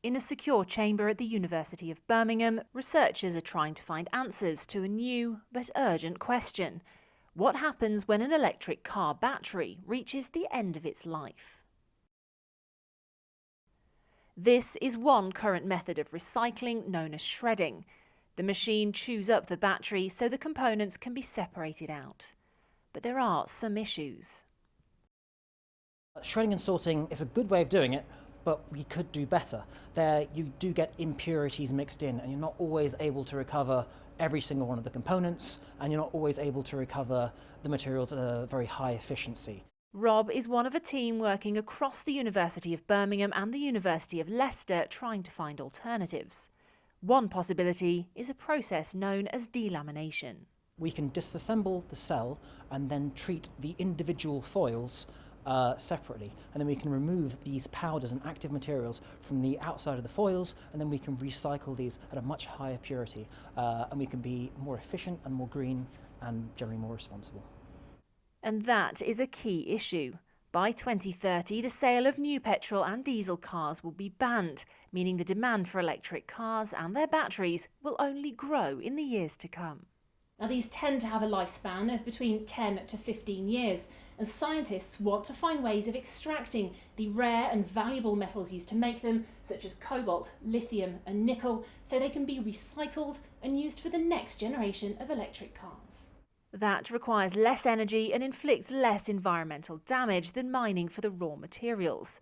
In a secure chamber at the University of Birmingham, researchers are trying to find answers to a new but urgent question. What happens when an electric car battery reaches the end of its life? This is one current method of recycling known as shredding. The machine chews up the battery so the components can be separated out. But there are some issues. Shredding and sorting is a good way of doing it, but we could do better. There you do get impurities mixed in, and you're not always able to recover every single one of the components, and you're not always able to recover the materials at a very high efficiency. Rob is one of a team working across the University of Birmingham and the University of Leicester trying to find alternatives. One possibility is a process known as delamination. We can disassemble the cell and then treat the individual foils separately, and then we can remove these powders and active materials from the outside of the foils, and then we can recycle these at a much higher purity, and we can be more efficient and more green and generally more responsible. And that is a key issue. By 2030, the sale of new petrol and diesel cars will be banned, meaning the demand for electric cars and their batteries will only grow in the years to come. Now, these tend to have a lifespan of between 10 to 15 years, and scientists want to find ways of extracting the rare and valuable metals used to make them, such as cobalt, lithium and nickel, so they can be recycled and used for the next generation of electric cars. That requires less energy and inflicts less environmental damage than mining for the raw materials.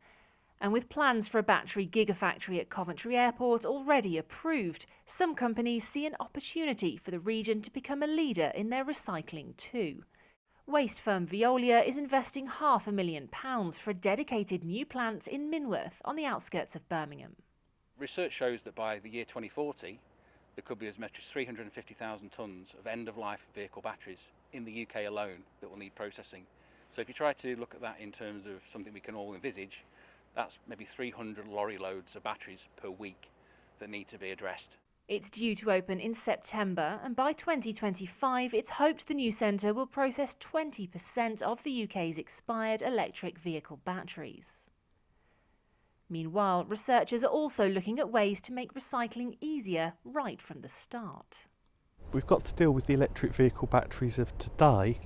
And with plans for a battery gigafactory at Coventry Airport already approved, some companies see an opportunity for the region to become a leader in their recycling too. Waste firm Veolia is investing £500,000 for a dedicated new plant in Minworth on the outskirts of Birmingham. Research shows that by the year 2040, there could be as much as 350,000 tonnes of end-of-life vehicle batteries in the UK alone that will need processing. So if you try to look at that in terms of something we can all envisage, that's maybe 300 lorry loads of batteries per week that need to be addressed. It's due to open in September, and by 2025 it's hoped the new centre will process 20% of the UK's expired electric vehicle batteries. Meanwhile, researchers are also looking at ways to make recycling easier right from the start. We've got to deal with the electric vehicle batteries of today,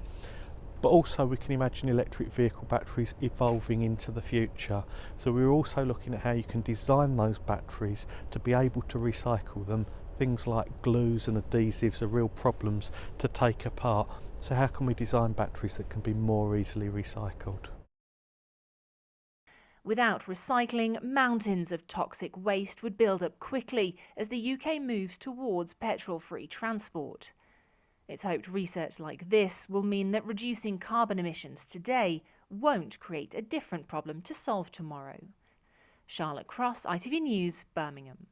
but also we can imagine electric vehicle batteries evolving into the future. So we're also looking at how you can design those batteries to be able to recycle them. Things like glues and adhesives are real problems to take apart. So how can we design batteries that can be more easily recycled? Without recycling, mountains of toxic waste would build up quickly as the UK moves towards petrol-free transport. It's hoped research like this will mean that reducing carbon emissions today won't create a different problem to solve tomorrow. Charlotte Cross, ITV News, Birmingham.